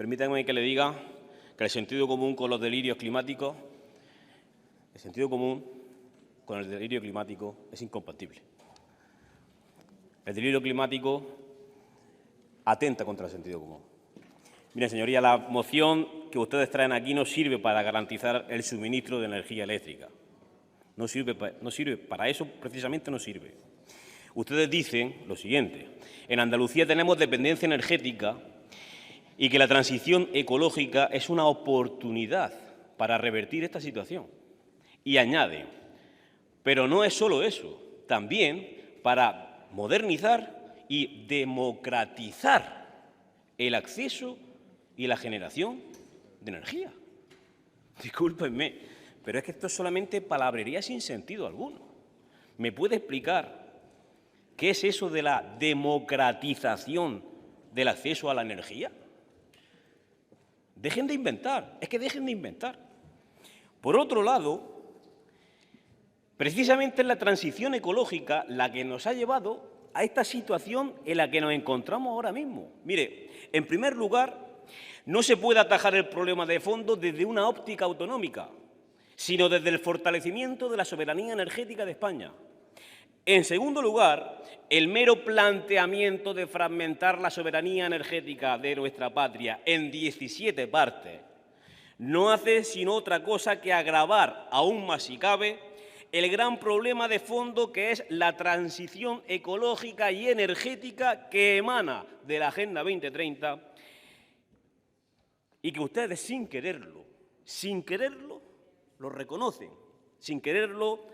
Permítanme que le diga que el sentido común con los delirios climáticos, el sentido común con el delirio climático es incompatible. El delirio climático atenta contra el sentido común. Miren, señoría, la moción que ustedes traen aquí no sirve para garantizar el suministro de energía eléctrica. No sirve para eso, precisamente no sirve. Ustedes dicen lo siguiente: en Andalucía tenemos dependencia energética y que la transición ecológica es una oportunidad para revertir esta situación. Y añade, pero no es solo eso, también para modernizar y democratizar el acceso y la generación de energía. Discúlpenme, pero es que esto es solamente palabrería sin sentido alguno. ¿Me puede explicar qué es eso de la democratización del acceso a la energía? Dejen de inventar, es que dejen de inventar. Por otro lado, precisamente es la transición ecológica la que nos ha llevado a esta situación en la que nos encontramos ahora mismo. Mire, en primer lugar, no se puede atajar el problema de fondo desde una óptica autonómica, sino desde el fortalecimiento de la soberanía energética de España. En segundo lugar, el mero planteamiento de fragmentar la soberanía energética de nuestra patria en 17 partes no hace sino otra cosa que agravar aún más, si cabe, el gran problema de fondo que es la transición ecológica y energética que emana de la Agenda 2030 y que ustedes sin quererlo, lo reconocen, sin quererlo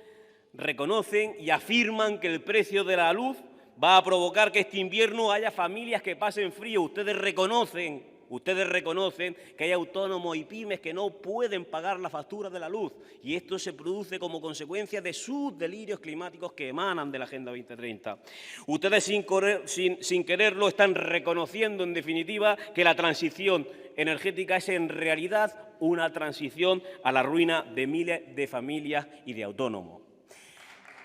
reconocen y afirman que el precio de la luz va a provocar que este invierno haya familias que pasen frío. Ustedes reconocen que hay autónomos y pymes que no pueden pagar la factura de la luz y esto se produce como consecuencia de sus delirios climáticos que emanan de la Agenda 2030. Ustedes sin quererlo están reconociendo, en definitiva, que la transición energética es en realidad una transición a la ruina de miles de familias y de autónomos.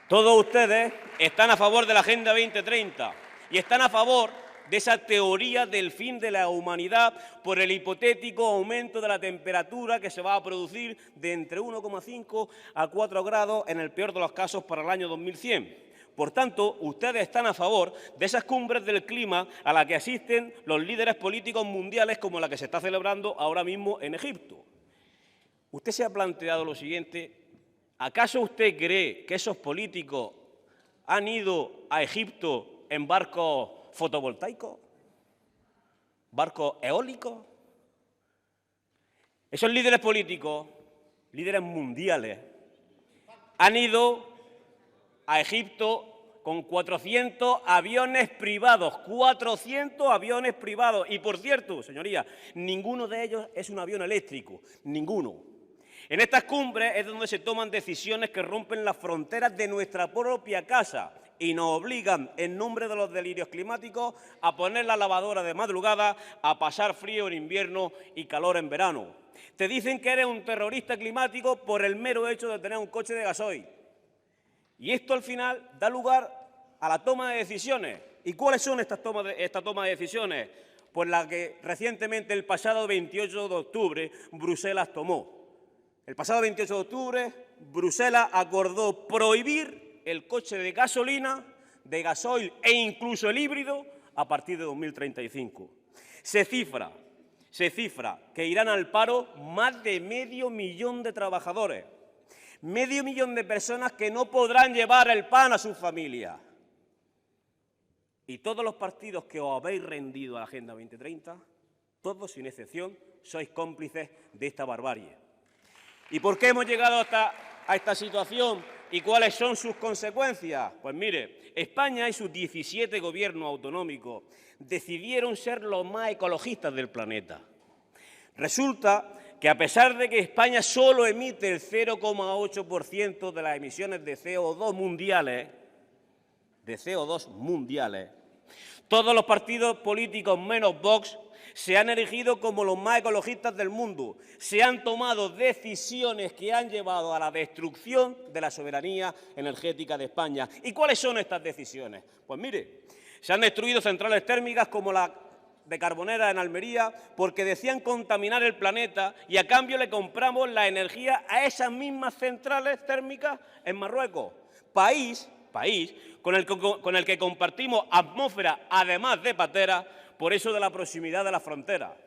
Todos ustedes están a favor de la Agenda 2030 y están a favor de esa teoría del fin de la humanidad por el hipotético aumento de la temperatura que se va a producir de entre 1,5 a 4 grados en el peor de los casos para el año 2100. Por tanto, ustedes están a favor de esas cumbres del clima a las que asisten los líderes políticos mundiales como la que se está celebrando ahora mismo en Egipto. Usted se ha planteado lo siguiente: ¿acaso usted cree que esos políticos han ido a Egipto en barcos fotovoltaicos? ¿Barcos eólicos? Esos líderes políticos, líderes mundiales, han ido a Egipto con 400 aviones privados, 400 aviones privados. Y, por cierto, señorías, ninguno de ellos es un avión eléctrico, ninguno. En estas cumbres es donde se toman decisiones que rompen las fronteras de nuestra propia casa y nos obligan, en nombre de los delirios climáticos, a poner la lavadora de madrugada, a pasar frío en invierno y calor en verano. Te dicen que eres un terrorista climático por el mero hecho de tener un coche de gasoil. Y esto, al final, da lugar a la toma de decisiones. ¿Y cuáles son esta toma de decisiones? Pues la que recientemente, el pasado 28 de octubre, Bruselas tomó. El pasado 28 de octubre, Bruselas acordó prohibir el coche de gasolina, de gasoil e incluso el híbrido a partir de 2035. Se cifra que irán al paro más de 500.000 de trabajadores, 500.000 de personas que no podrán llevar el pan a sus familias. Y todos los partidos que os habéis rendido a la Agenda 2030, todos sin excepción, sois cómplices de esta barbarie. ¿Y por qué hemos llegado a esta situación y cuáles son sus consecuencias? Pues mire, España y sus 17 gobiernos autonómicos decidieron ser los más ecologistas del planeta. Resulta que a pesar de que España solo emite el 0,8% de las emisiones de CO2 mundiales, todos los partidos políticos menos Vox se han erigido como los más ecologistas del mundo. Se han tomado decisiones que han llevado a la destrucción de la soberanía energética de España. ¿Y cuáles son estas decisiones? Pues mire, se han destruido centrales térmicas como la de Carbonera en Almería porque decían contaminar el planeta y a cambio le compramos la energía a esas mismas centrales térmicas en Marruecos. País con el que compartimos atmósfera, además de patera, por eso de la proximidad de la frontera.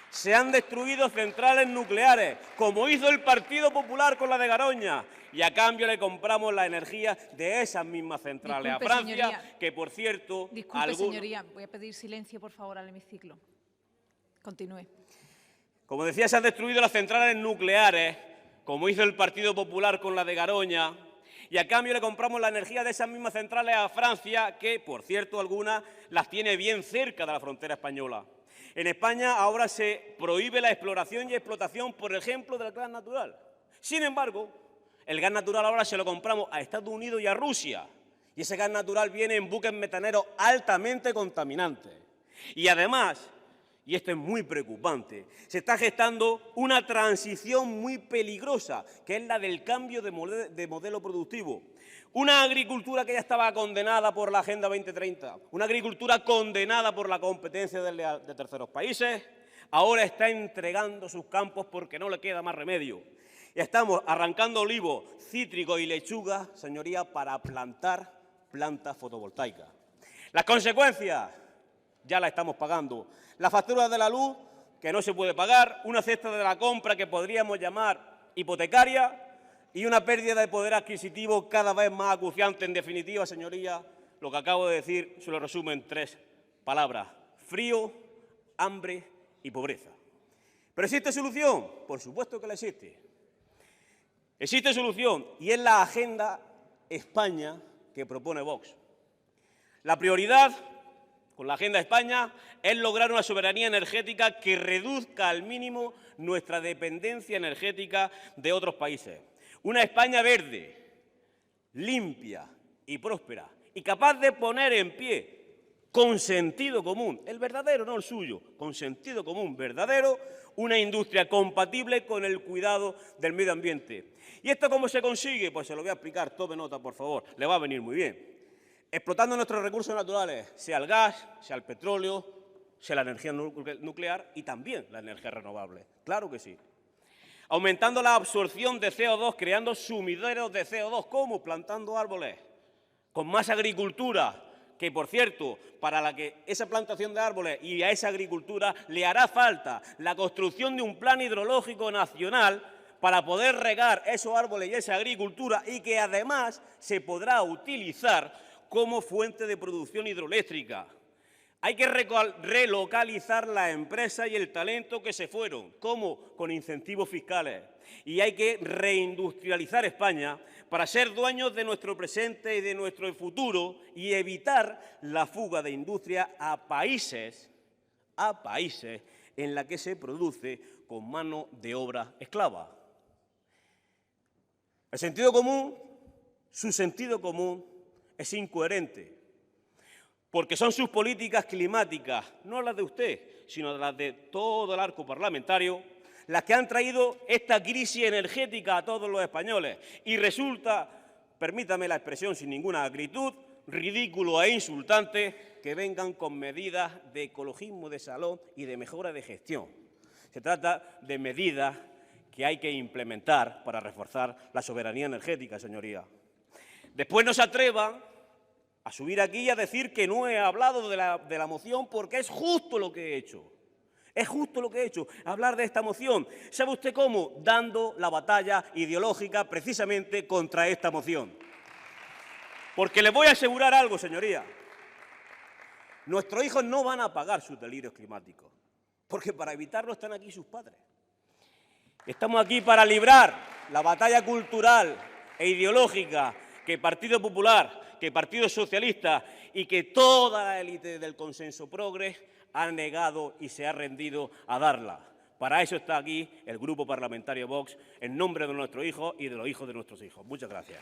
Se han destruido centrales nucleares, como hizo el Partido Popular con la de Garoña, y a cambio le compramos la energía de esas mismas centrales a Francia, señoría, que, por cierto... Disculpe, señoría, voy a pedir silencio, por favor, al hemiciclo. Continúe. Como decía, se han destruido las centrales nucleares, como hizo el Partido Popular con la de Garoña, y a cambio le compramos la energía de esas mismas centrales a Francia, que, por cierto, algunas las tiene bien cerca de la frontera española. En España ahora se prohíbe la exploración y explotación, por ejemplo, del gas natural. Sin embargo, el gas natural ahora se lo compramos a Estados Unidos y a Rusia. Y ese gas natural viene en buques metaneros altamente contaminantes. Y además, y esto es muy preocupante, se está gestando una transición muy peligrosa, que es la del cambio de modelo productivo. Una agricultura que ya estaba condenada por la Agenda 2030, una agricultura condenada por la competencia de terceros países, ahora está entregando sus campos porque no le queda más remedio. Estamos arrancando olivos, cítricos y lechugas, señoría, para plantar plantas fotovoltaicas. Las consecuencias ya las estamos pagando. La factura de la luz, que no se puede pagar, una cesta de la compra que podríamos llamar hipotecaria, y una pérdida de poder adquisitivo cada vez más acuciante. En definitiva, señorías, lo que acabo de decir se lo resumo en 3 palabras: frío, hambre y pobreza. ¿Pero existe solución? Por supuesto que la existe. Existe solución y es la Agenda España que propone Vox. La prioridad con la Agenda España es lograr una soberanía energética que reduzca al mínimo nuestra dependencia energética de otros países. Una España verde, limpia y próspera, y capaz de poner en pie, con sentido común, el verdadero, no el suyo, con sentido común verdadero, una industria compatible con el cuidado del medio ambiente. ¿Y esto cómo se consigue? Pues se lo voy a explicar, tome nota, por favor, le va a venir muy bien. Explotando nuestros recursos naturales, sea el gas, sea el petróleo, sea la energía nuclear y también la energía renovable, claro que sí. Aumentando la absorción de CO2, creando sumideros de CO2, ¿cómo? Plantando árboles, con más agricultura, que, por cierto, para esa plantación de árboles y a esa agricultura le hará falta la construcción de un plan hidrológico nacional para poder regar esos árboles y esa agricultura y que además se podrá utilizar como fuente de producción hidroeléctrica. Hay que relocalizar las empresas y el talento que se fueron. ¿Cómo? Con incentivos fiscales. Y hay que reindustrializar España para ser dueños de nuestro presente y de nuestro futuro y evitar la fuga de industria a países en la que se produce con mano de obra esclava. El sentido común, su sentido común, es incoherente. Porque son sus políticas climáticas, no las de usted, sino las de todo el arco parlamentario, las que han traído esta crisis energética a todos los españoles. Y resulta, permítame la expresión sin ninguna acritud, ridículo e insultante que vengan con medidas de ecologismo de salón y de mejora de gestión. Se trata de medidas que hay que implementar para reforzar la soberanía energética, señoría. Después no se atrevan a subir aquí y a decir que no he hablado de la moción porque es justo lo que he hecho. Es justo lo que he hecho, hablar de esta moción. ¿Sabe usted cómo? Dando la batalla ideológica precisamente contra esta moción. Porque les voy a asegurar algo, señoría. Nuestros hijos no van a pagar sus delirios climáticos, porque para evitarlo están aquí sus padres. Estamos aquí para librar la batalla cultural e ideológica que el Partido Popular, que el Partido Socialista y que toda la élite del consenso progres ha negado y se ha rendido a darla. Para eso está aquí el Grupo Parlamentario Vox, en nombre de nuestros hijos y de los hijos de nuestros hijos. Muchas gracias.